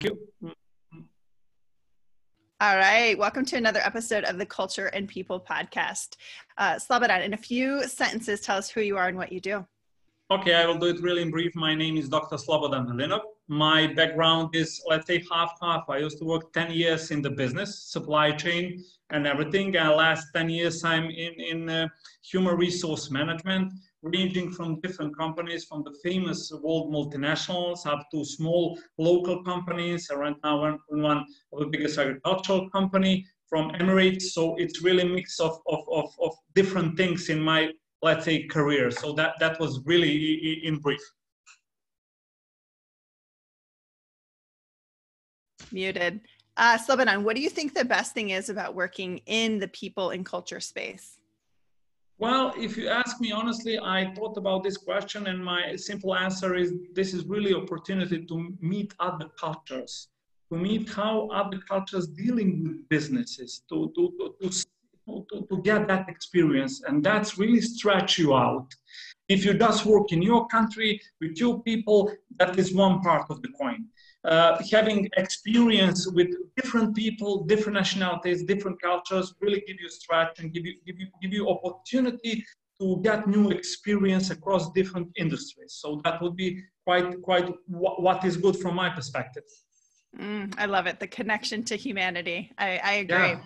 you. All right. Welcome to another episode of the Culture and People podcast. Slobodan, in a few sentences, tell us who you are and what you do. Okay, I will do it really in brief. My name is Dr. Slobodan Velinov. My background is, let's say, half-half. I used to work 10 years in the business, supply chain and everything. And last 10 years, I'm in human resource management, ranging from different companies, from the famous world multinationals up to small local companies. Right now, one of the biggest agricultural company from Emirates. So it's really a mix of different things in my, let's say, career. So that was really in brief. Muted. Slobodan, what do you think the best thing is about working in the people and culture space? Well, if you ask me honestly, I thought about this question, and my simple answer is this is really opportunity to meet other cultures, to meet how other cultures dealing with businesses, to get that experience, and that's really stretch you out. If you just work in your country with your people, that is one part of the coin. Having experience with different people, different nationalities, different cultures really give you stretch and give you opportunity to get new experience across different industries. So that would be quite what is good from my perspective. I love it. The connection to humanity. I agree. Yeah.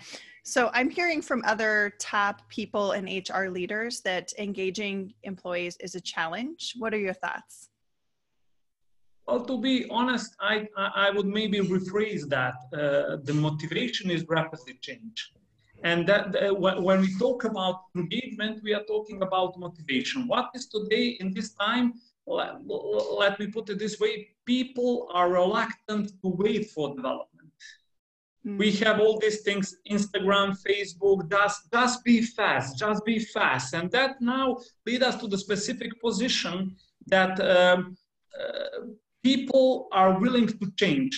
So I'm hearing from other top people and HR leaders that engaging employees is a challenge. What are your thoughts? Well, to be honest, I would maybe rephrase that. The motivation is rapidly change. And that when we talk about engagement, we are talking about motivation. What is today in this time? Let me put it this way. People are reluctant to wait for development. We have all these things, Instagram, Facebook, just be fast. And that now leads us to the specific position that people are willing to change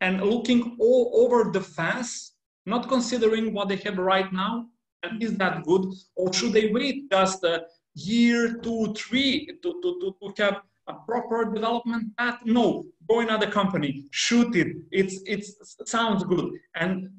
and looking all over the fence, not considering what they have right now, and is that good, or should they wait just a year, 2, 3 to have a proper development path? No, go another company, shoot it. It sounds good, and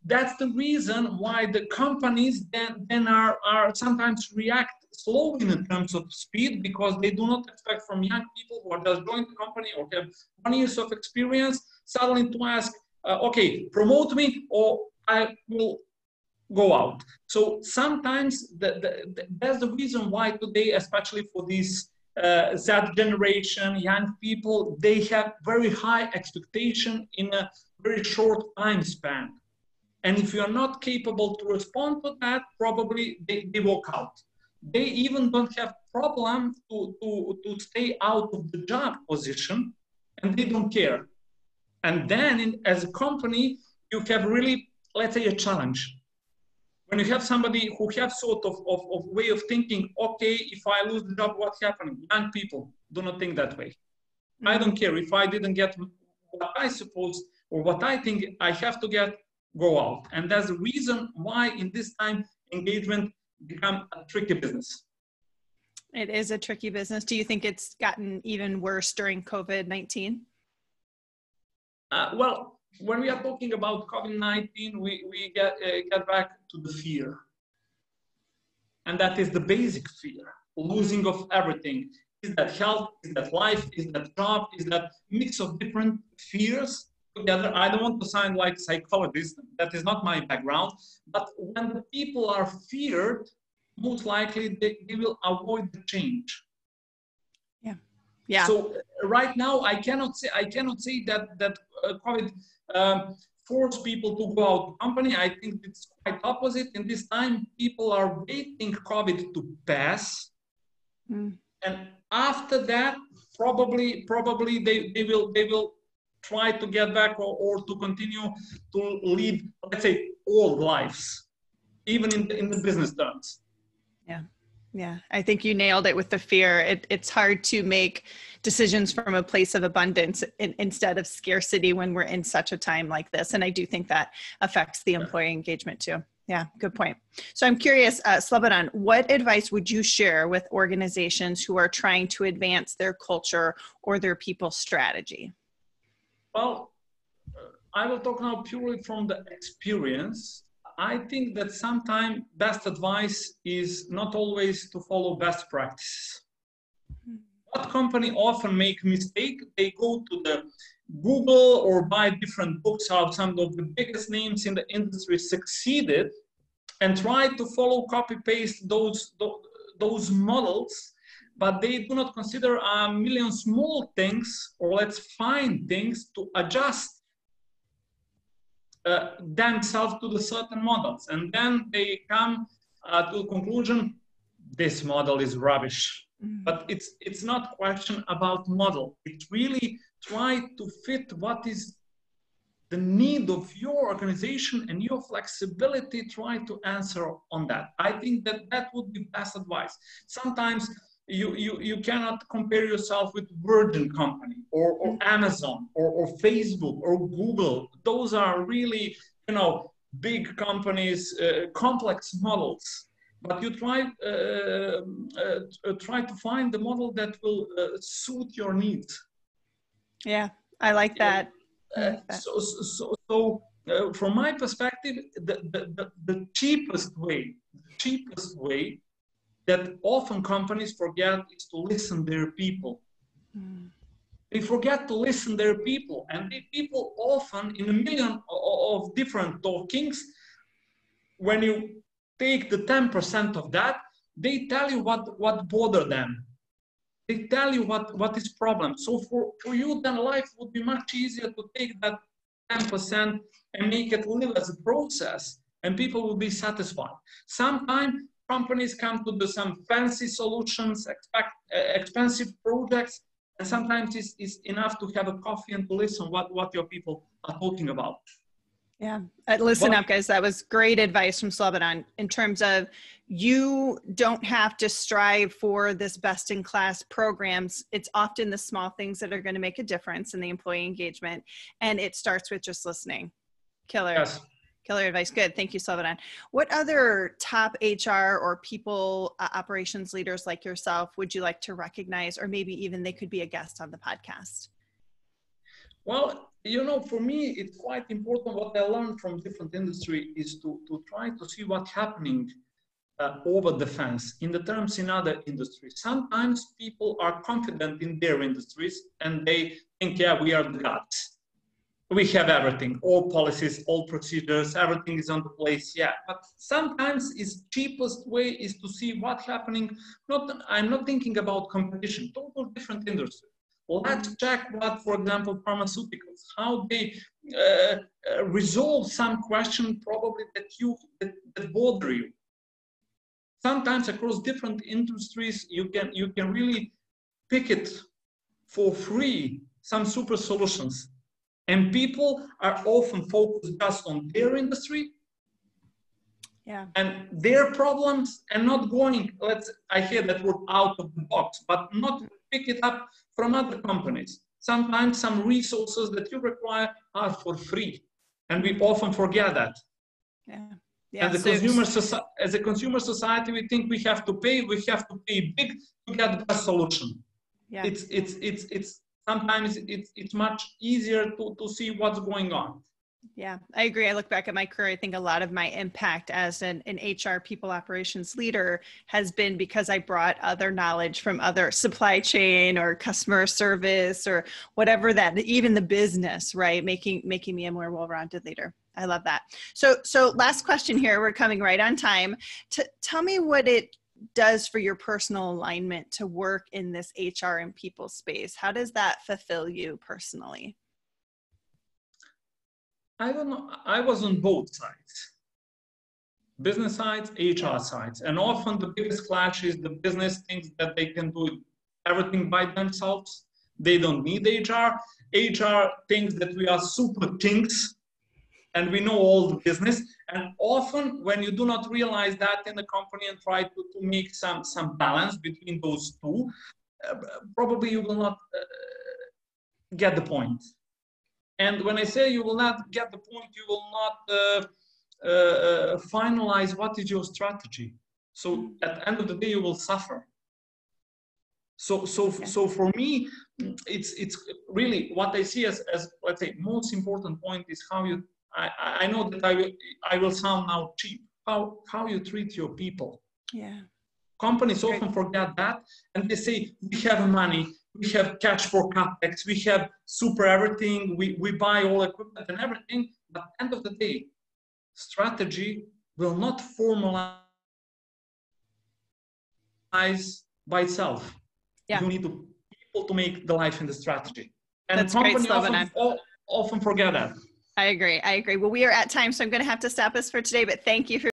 that's the reason why the companies then are sometimes react slowly in terms of speed, because they do not expect from young people who are just joined the company or have 1 year of experience suddenly to ask, okay, promote me or I will go out. So sometimes that's the reason why today, especially for these Z generation, young people, they have very high expectation in a very short time span. And if you are not capable to respond to that, probably they walk out. They even don't have problem to stay out of the job position, and they don't care. And then as a company, you have really, let's say, a challenge. When you have somebody who have sort of way of thinking, okay, if I lose the job, what's happening? Young people do not think that way. I don't care if I didn't get what I suppose or what I think I have to get, go out. And that's the reason why in this time engagement become a tricky business. It is a tricky business. Do you think it's gotten even worse during COVID-19? Well, when we are talking about COVID-19, we get back to the fear. And that is the basic fear, losing of everything. Is that health? Is that life? Is that job? Is that mix of different fears together? I don't want to sound like psychologist. That is not my background. But when the people are feared, most likely they will avoid the change. Yeah. So right now, I cannot say that COVID force people to go out of company. I think it's quite opposite. In this time, people are waiting COVID to pass, and after that, probably they will try to get back or to continue to lead, let's say, old lives, even in the business terms. Yeah, I think you nailed it with the fear. It's hard to make decisions from a place of abundance instead of scarcity when we're in such a time like this. And I do think that affects the employee engagement too. Yeah, good point. So I'm curious, Slobodan, what advice would you share with organizations who are trying to advance their culture or their people strategy? Well, I will talk now purely from the experience. I think that sometimes best advice is not always to follow best practices. What company often make mistake? They go to the Google or buy different books how some of the biggest names in the industry succeeded and try to follow, copy paste those models, but they do not consider a million small things, or let's find things to adjust themselves to the certain models. And then they come to the conclusion, this model is rubbish. But it's not question about model. It's really try to fit what is the need of your organization and your flexibility, try to answer on that. I think that would be best advice. Sometimes you cannot compare yourself with Virgin Company or Amazon or Facebook or Google. Those are really, big companies, complex models. But you try to find the model that will suit your needs. Yeah, I like that. So from my perspective, the cheapest way that often companies forget is to listen their people. They forget to listen their people, and the people often in a million of different talkings, when you take the 10% of that, they tell you what bother them. They tell you what is problem. So for you, then life would be much easier to take that 10% and make it live as a process, and people will be satisfied. Sometimes companies come to some fancy solutions, expensive projects, and sometimes it's enough to have a coffee and to listen what your people are talking about. Yeah. Listen up, guys. That was great advice from Slobodan in terms of you don't have to strive for this best in class programs. It's often the small things that are going to make a difference in the employee engagement. And it starts with just listening. Killer. Yes. Killer advice. Good. Thank you, Slobodan. What other top HR or people operations leaders like yourself would you like to recognize, or maybe even they could be a guest on the podcast? Well, for me, it's quite important. What I learned from different industry is to try to see what's happening over the fence in the terms in other industries. Sometimes people are confident in their industries and they think, yeah, we are the gods. We have everything, all policies, all procedures, everything is on the place. Yeah, but sometimes its cheapest way is to see what's happening. I'm not thinking about competition, total different industry. Let's check what, for example, pharmaceuticals, how they resolve some question probably that bother you. Sometimes across different industries, you can really pick it for free, some super solutions. And people are often focused just on their industry and their problems, and not going, I hear that word, out of the box, but not pick it up from other companies. Sometimes some resources that you require are for free, and we often forget that. Yeah. As a consumer society, we think we have to pay big to get the best solution. Yeah. It's sometimes it's much easier to see what's going on. Yeah, I agree. I look back at my career. I think a lot of my impact as an HR people operations leader has been because I brought other knowledge from other supply chain or customer service or whatever that, even the business, right? Making me a more well-rounded leader. I love that. So last question here. We're coming right on time. Tell me what it does for your personal alignment to work in this HR and people space. How does that fulfill you personally? I don't know. I was on both sides, business sides, HR sides. And often the biggest clash is the business thinks that they can do everything by themselves. They don't need HR. HR thinks that we are super kings and we know all the business. And often when you do not realize that in the company and try to make some balance between those two, probably you will not get the point. And when I say you will not get the point, you will not finalize what is your strategy. So at the end of the day, you will suffer. So for me, it's really what I see as let's say most important point is how you. I know that I will sound now cheap. How you treat your people. Yeah. Companies often forget that, and they say we have money, we have cash for capex, we have super everything, we buy all equipment and everything. But at the end of the day, strategy will not formalize by itself. Yeah. You need people to make the life in the strategy, and That's great, companies Slobodan. often forget that. I agree. Well, we are at time, so I'm going to have to stop us for today, but thank you for